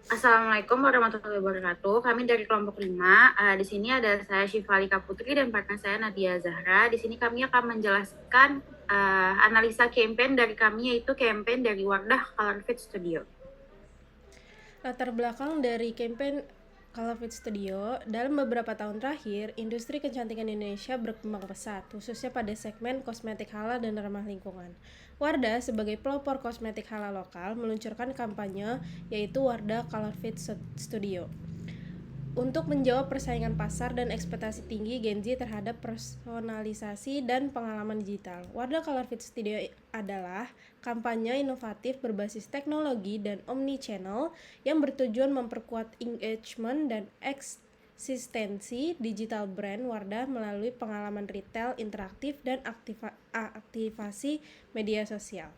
Assalamualaikum warahmatullahi wabarakatuh. Kami dari kelompok 5. Di sini ada saya Syifalika Putri dan partner saya Nadia Zahra. Di sini kami akan menjelaskan analisa campaign dari kami, yaitu campaign dari Wardah Color Fit Studio. Latar belakang dari campaign Color Fit Studio, dalam beberapa tahun terakhir, industri kecantikan Indonesia berkembang pesat, khususnya pada segmen kosmetik halal dan ramah lingkungan. Wardah sebagai pelopor kosmetik halal lokal meluncurkan kampanye yaitu Wardah Color Fit Studio untuk menjawab persaingan pasar dan ekspektasi tinggi Gen Z terhadap personalisasi dan pengalaman digital. Wardah Color Fit Studio adalah kampanye inovatif berbasis teknologi dan omni-channel yang bertujuan memperkuat engagement dan eksistensi digital brand Wardah melalui pengalaman retail interaktif dan aktivasi media sosial.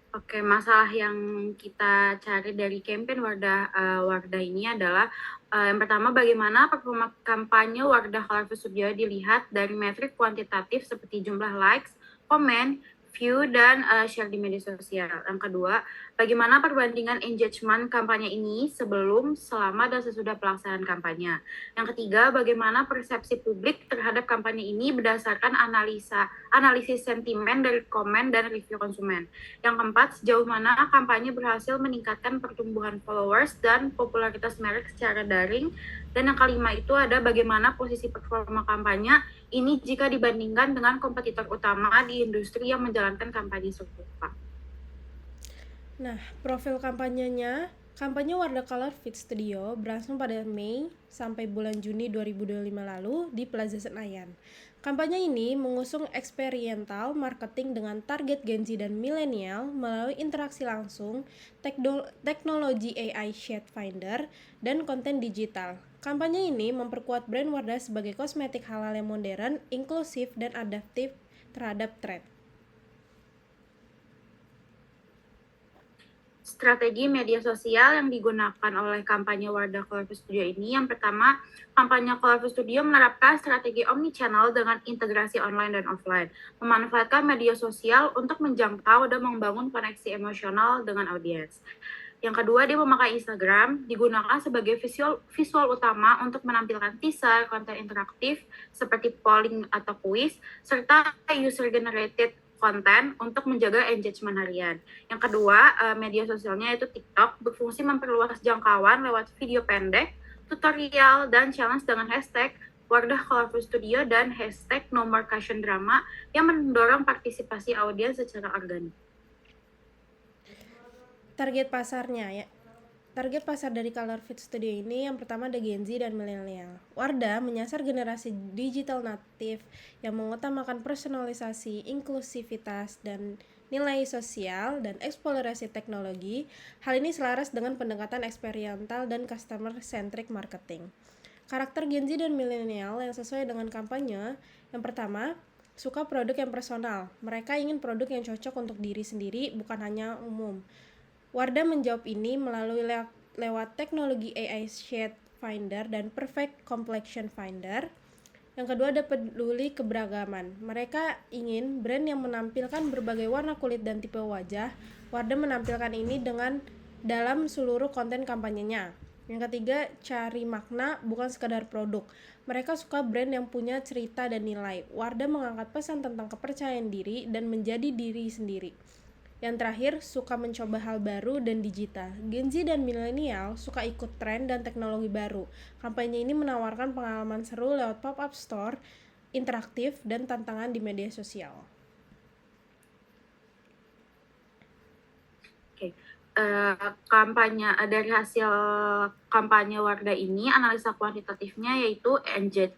Oke, masalah yang kita cari dari campaign Wardah ini adalah yang pertama, bagaimana performa kampanye Wardah Color Fit Studio dilihat dari metrik kuantitatif seperti jumlah likes, komen, view, dan share di media sosial. Yang kedua, bagaimana perbandingan engagement kampanye ini sebelum, selama, dan sesudah pelaksanaan kampanye. Yang ketiga, bagaimana persepsi publik terhadap kampanye ini berdasarkan analisis sentimen dari komen dan review konsumen. Yang keempat, sejauh mana kampanye berhasil meningkatkan pertumbuhan followers dan popularitas merek secara daring. Dan yang kelima itu ada bagaimana posisi performa kampanye ini jika dibandingkan dengan kompetitor utama di industri yang menjalankan kampanye serupa. Nah, profil kampanye Wardah Color Fit Studio berlangsung pada Mei sampai bulan Juni 2025 lalu di Plaza Senayan. Kampanye ini mengusung eksperiental marketing dengan target Gen Z dan milenial melalui interaksi langsung, teknologi AI Shade Finder, dan konten digital. Kampanye ini memperkuat brand Wardah sebagai kosmetik halal yang modern, inklusif, dan adaptif terhadap tren. Strategi media sosial yang digunakan oleh kampanye Wardah Color Studio ini, yang pertama, kampanye Color Studio menerapkan strategi omnichannel dengan integrasi online dan offline, memanfaatkan media sosial untuk menjangkau dan membangun koneksi emosional dengan audiens. Yang kedua, dia memakai Instagram, digunakan sebagai visual utama untuk menampilkan teaser, konten interaktif seperti polling atau quiz, serta user-generated konten untuk menjaga engagement harian. Yang kedua, media sosialnya yaitu TikTok, berfungsi memperluas jangkauan lewat video pendek, tutorial, dan challenge dengan hashtag Wardah Colorful Studio dan hashtag No More Caution Drama yang mendorong partisipasi audiens secara organik. Target pasar dari Color Fit Studio ini yang pertama ada Gen Z dan milenial. Wardah menyasar generasi digital natif yang mengutamakan personalisasi, inklusivitas, dan nilai sosial dan eksplorasi teknologi. Hal ini selaras dengan pendekatan eksperiental dan customer-centric marketing. Karakter Gen Z dan milenial yang sesuai dengan kampanye, yang pertama, suka produk yang personal. Mereka ingin produk yang cocok untuk diri sendiri, bukan hanya umum. Wardah menjawab ini melalui lewat teknologi AI Shade Finder dan Perfect Complexion Finder. Yang kedua ada peduli keberagaman. Mereka ingin brand yang menampilkan berbagai warna kulit dan tipe wajah. Wardah menampilkan ini dalam seluruh konten kampanyenya. Yang ketiga, cari makna bukan sekadar produk. Mereka suka brand yang punya cerita dan nilai. Wardah mengangkat pesan tentang kepercayaan diri dan menjadi diri sendiri. Yang terakhir, suka mencoba hal baru dan digital. Gen Z dan milenial suka ikut tren dan teknologi baru. Kampanye ini menawarkan pengalaman seru lewat pop-up store, interaktif, dan tantangan di media sosial. Oke. Kampanye dari hasil kampanye Wardah ini, analisa kuantitatifnya yaitu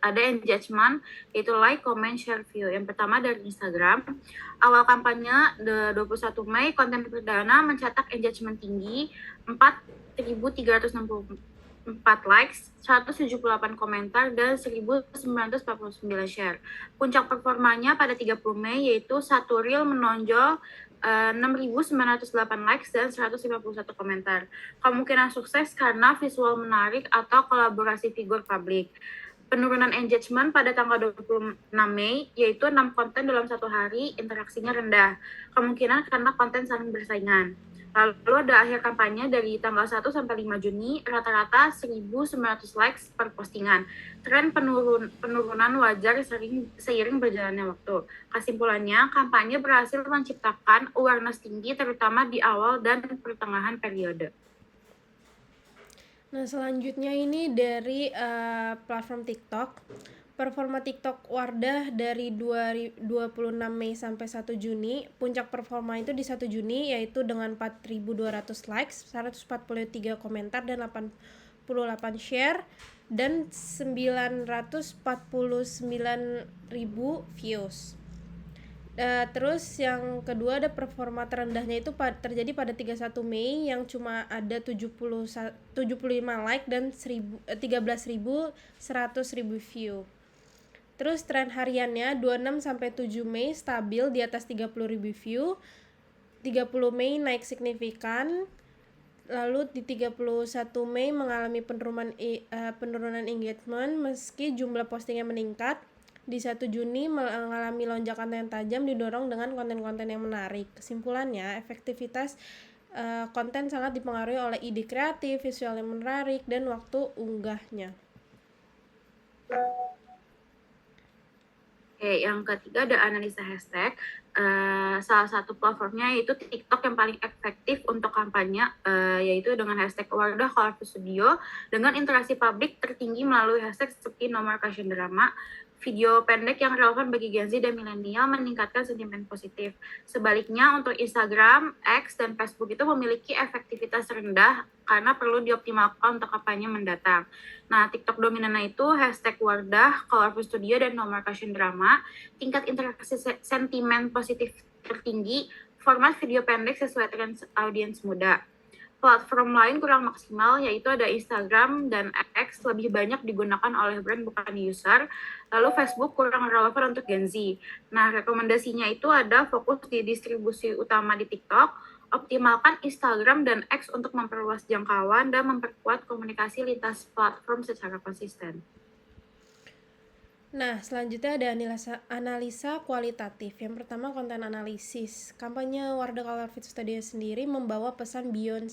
ada engagement, yaitu like, comment, share, view. Yang pertama dari Instagram. Awal kampanye 21 Mei, konten perdana mencetak engagement tinggi 4.364 likes, 178 komentar, dan 1.949 share. Puncak performanya pada 30 Mei yaitu satu reel menonjol 6.908 likes dan 151 komentar. Kemungkinan sukses karena visual menarik atau kolaborasi figur publik. Penurunan engagement pada tanggal 26 Mei, yaitu 6 konten dalam satu hari, interaksinya rendah. Kemungkinan karena konten saling bersaingan. Lalu ada akhir kampanye dari tanggal 1 sampai 5 Juni, rata-rata 1.900 likes per postingan. Tren penurunan wajar seiring berjalannya waktu. Kesimpulannya, kampanye berhasil menciptakan awareness tinggi terutama di awal dan pertengahan periode. Nah, selanjutnya ini dari platform TikTok. Performa TikTok Wardah dari 26 Mei sampai 1 Juni. Puncak performa itu di 1 Juni yaitu dengan 4.200 likes, 143 komentar dan 88 share dan 949.000 views. Terus yang kedua ada performa terendahnya itu terjadi pada 31 Mei yang cuma ada 75 like dan 13.100 view. Terus tren hariannya 26 sampai 7 Mei stabil di atas 30.000 view. 30 Mei naik signifikan. Lalu di 31 Mei mengalami penurunan engagement meski jumlah postingnya meningkat. Di 1 Juni mengalami lonjakan yang tajam didorong dengan konten-konten yang menarik. Kesimpulannya, efektivitas konten sangat dipengaruhi oleh ide kreatif, visual yang menarik, dan waktu unggahnya. Oke, yang ketiga ada analisa hashtag. Salah satu platformnya yaitu TikTok yang paling efektif untuk kampanye, yaitu dengan hashtag Wardah Colorful Studio dengan interaksi publik tertinggi melalui hashtag seperti No More Caution Drama. Video pendek yang relevan bagi Gen Z dan milenial meningkatkan sentimen positif. Sebaliknya, untuk Instagram, X, dan Facebook itu memiliki efektivitas rendah karena perlu dioptimalkan untuk kampanye mendatang. Nah, TikTok dominannya itu hashtag Wardah, Colorful Studio, dan No More Caution Drama. Tingkat interaksi sentimen positif tertinggi, format video pendek sesuai tren audiens muda. Platform lain kurang maksimal, yaitu ada Instagram dan X lebih banyak digunakan oleh brand bukan user, lalu Facebook kurang relevan untuk Gen Z. Nah, rekomendasinya itu ada fokus di distribusi utama di TikTok, optimalkan Instagram dan X untuk memperluas jangkauan dan memperkuat komunikasi lintas platform secara konsisten. Nah, selanjutnya ada analisa kualitatif. Yang pertama, konten analisis. Kampanye Wardah Colorful Studio sendiri membawa pesan Beyond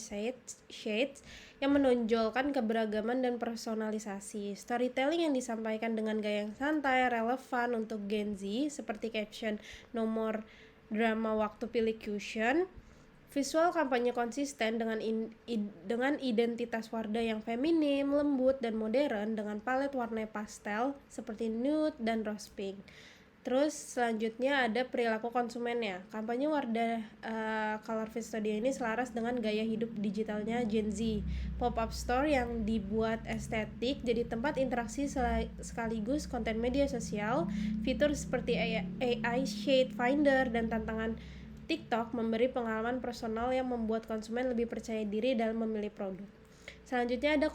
Shades yang menonjolkan keberagaman dan personalisasi. Storytelling yang disampaikan dengan gaya yang santai, relevan untuk Gen Z, seperti caption nomor drama waktu pilih cushion. Visual kampanye konsisten dengan identitas Wardah yang feminim, lembut, dan modern dengan palet warna pastel seperti nude dan rose pink. Terus selanjutnya ada perilaku konsumennya. Kampanye Wardah Colorful Studio ini selaras dengan gaya hidup digitalnya Gen Z. Pop-up store yang dibuat estetik jadi tempat interaksi sekaligus konten media sosial. Fitur seperti AI Shade Finder dan tantangan TikTok memberi pengalaman personal yang membuat konsumen lebih percaya diri dalam memilih produk. Selanjutnya ada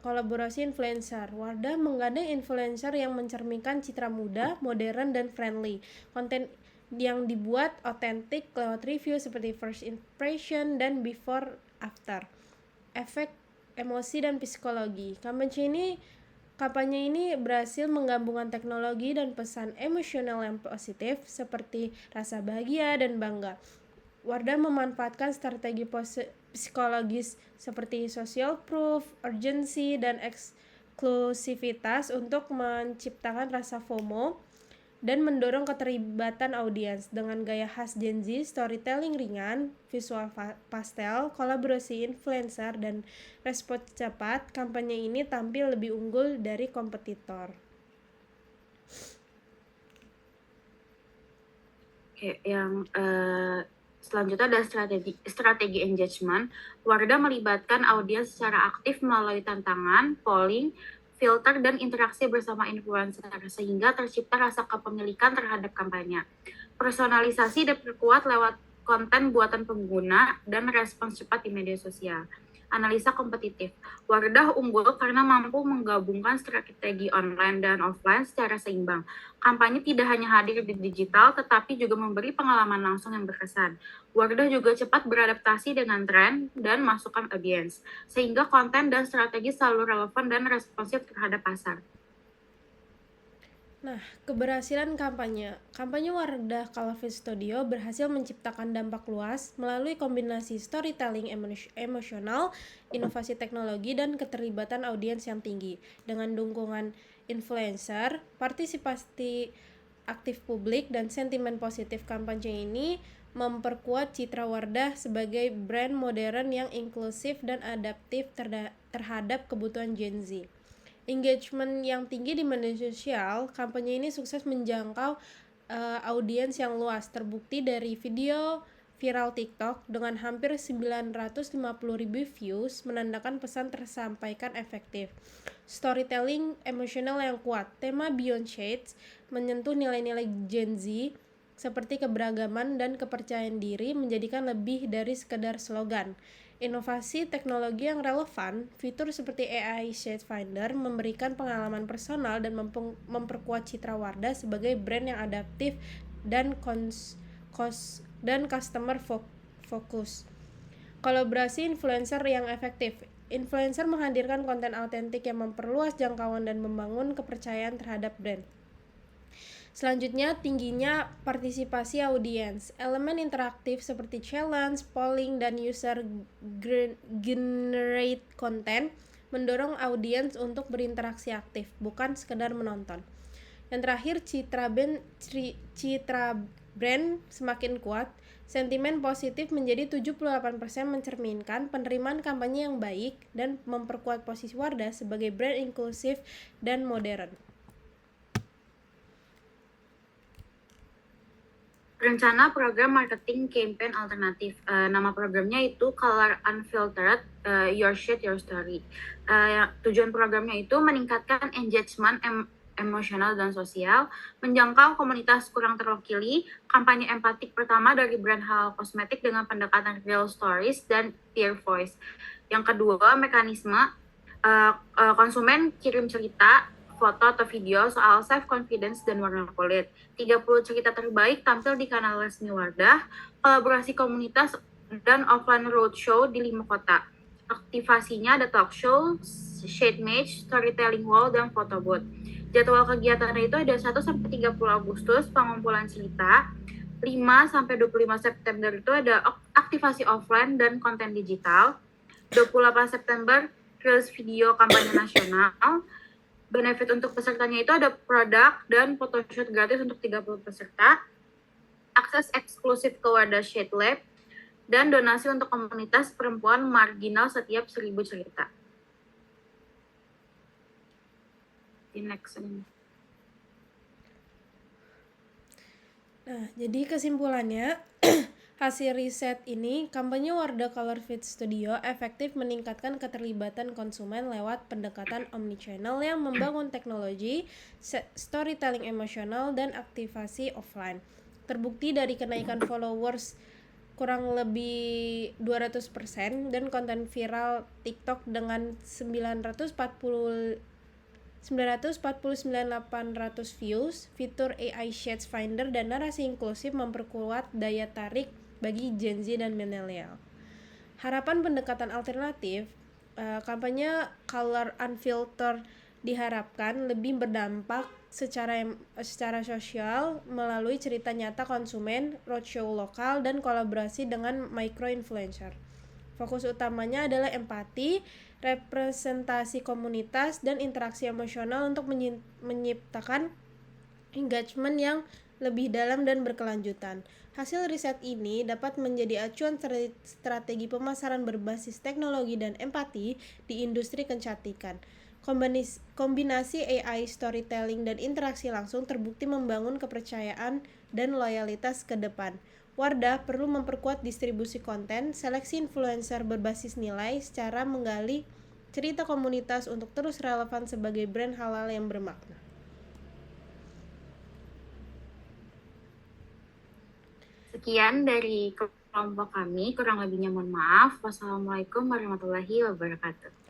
kolaborasi influencer. Wardah menggandeng influencer yang mencerminkan citra muda, modern, dan friendly. Konten yang dibuat otentik lewat review seperti first impression dan before after. Efek emosi dan psikologi. Kampanye ini berhasil menggabungkan teknologi dan pesan emosional yang positif seperti rasa bahagia dan bangga. Wardah memanfaatkan strategi psikologis seperti social proof, urgency, dan eksklusivitas untuk menciptakan rasa FOMO dan mendorong keterlibatan audiens dengan gaya khas Gen Z, storytelling ringan, visual pastel, kolaborasi influencer, dan respon cepat. Kampanye ini tampil lebih unggul dari kompetitor. Oke, yang selanjutnya ada strategi engagement. Wardah melibatkan audiens secara aktif melalui tantangan, polling, filter, dan interaksi bersama influencer sehingga tercipta rasa kepemilikan terhadap kampanye. Personalisasi diperkuat lewat konten buatan pengguna dan respons cepat di media sosial. Analisa kompetitif. Wardah unggul karena mampu menggabungkan strategi online dan offline secara seimbang. Kampanye tidak hanya hadir di digital, tetapi juga memberi pengalaman langsung yang berkesan. Wardah juga cepat beradaptasi dengan tren dan masukan audiens, sehingga konten dan strategi selalu relevan dan responsif terhadap pasar. Nah, keberhasilan kampanye. Kampanye Wardah Colorfit Studio berhasil menciptakan dampak luas melalui kombinasi storytelling emosional, inovasi teknologi, dan keterlibatan audiens yang tinggi. Dengan dukungan influencer, partisipasi aktif publik, dan sentimen positif, kampanye ini memperkuat citra Wardah sebagai brand modern yang inklusif dan adaptif terhadap kebutuhan Gen Z. Engagement yang tinggi di media sosial, kampanye ini sukses menjangkau audiens yang luas, terbukti dari video viral TikTok dengan hampir 950.000 views, menandakan pesan tersampaikan efektif. Storytelling emosional yang kuat, tema Beyond Shades menyentuh nilai-nilai Gen Z seperti keberagaman dan kepercayaan diri, menjadikan lebih dari sekedar slogan. Inovasi teknologi yang relevan, fitur seperti AI Shade Finder memberikan pengalaman personal dan memperkuat citra Wardah sebagai brand yang adaptif dan customer fokus. Kolaborasi influencer yang efektif. Influencer menghadirkan konten autentik yang memperluas jangkauan dan membangun kepercayaan terhadap brand. Selanjutnya, tingginya partisipasi audiens. Elemen interaktif seperti challenge, polling, dan user generate content mendorong audiens untuk berinteraksi aktif, bukan sekedar menonton. Yang terakhir, citra brand semakin kuat. Sentimen positif menjadi 78% mencerminkan penerimaan kampanye yang baik dan memperkuat posisi Wardah sebagai brand inklusif dan modern. Rencana program marketing campaign alternatif. Nama programnya itu Color Unfiltered, Your Shit, Your Story. Tujuan programnya itu meningkatkan engagement emosional dan sosial, menjangkau komunitas kurang terwakili, kampanye empatik pertama dari brand halal kosmetik dengan pendekatan real stories dan peer voice. Yang kedua, mekanisme konsumen kirim cerita, foto atau video soal self-confidence dan warna kulit. 30 cerita terbaik tampil di kanal resmi Wardah, kolaborasi komunitas dan offline roadshow di 5 kota. Aktivasinya ada talk show, shade match, storytelling wall, dan photo booth. Jadwal kegiatan itu ada 1-30 Agustus, pengumpulan cerita. 5-25 September itu ada aktivasi offline dan konten digital. 28 September, rilis video kampanye nasional. Benefit untuk pesertanya itu ada produk dan photoshoot gratis untuk 30 peserta, akses eksklusif ke Wardah Shade Lab, dan donasi untuk komunitas perempuan marginal setiap 1000 cerita. Next. Nah, jadi kesimpulannya, hasil riset ini, kampanye Wardah Colorfit Studio efektif meningkatkan keterlibatan konsumen lewat pendekatan omnichannel yang membangun teknologi, storytelling emosional, dan aktivasi offline. Terbukti dari kenaikan followers kurang lebih 200% dan konten viral TikTok dengan 949.800 views, fitur AI Shades Finder, dan narasi inklusif memperkuat daya tarik bagi Gen Z dan milenial. Harapan pendekatan alternatif, kampanye Color Unfiltered diharapkan lebih berdampak secara sosial melalui cerita nyata konsumen, roadshow lokal, dan kolaborasi dengan micro-influencer. Fokus utamanya adalah empati, representasi komunitas, dan interaksi emosional untuk menciptakan engagement yang lebih dalam dan berkelanjutan. Hasil riset ini dapat menjadi acuan strategi pemasaran berbasis teknologi dan empati di industri kecantikan. Kombinasi AI, storytelling, dan interaksi langsung terbukti membangun kepercayaan dan loyalitas ke depan. Wardah perlu memperkuat distribusi konten, seleksi influencer berbasis nilai, secara menggali cerita komunitas untuk terus relevan sebagai brand halal yang bermakna. Sekian dari kelompok kami, kurang lebihnya mohon maaf. Wassalamualaikum warahmatullahi wabarakatuh.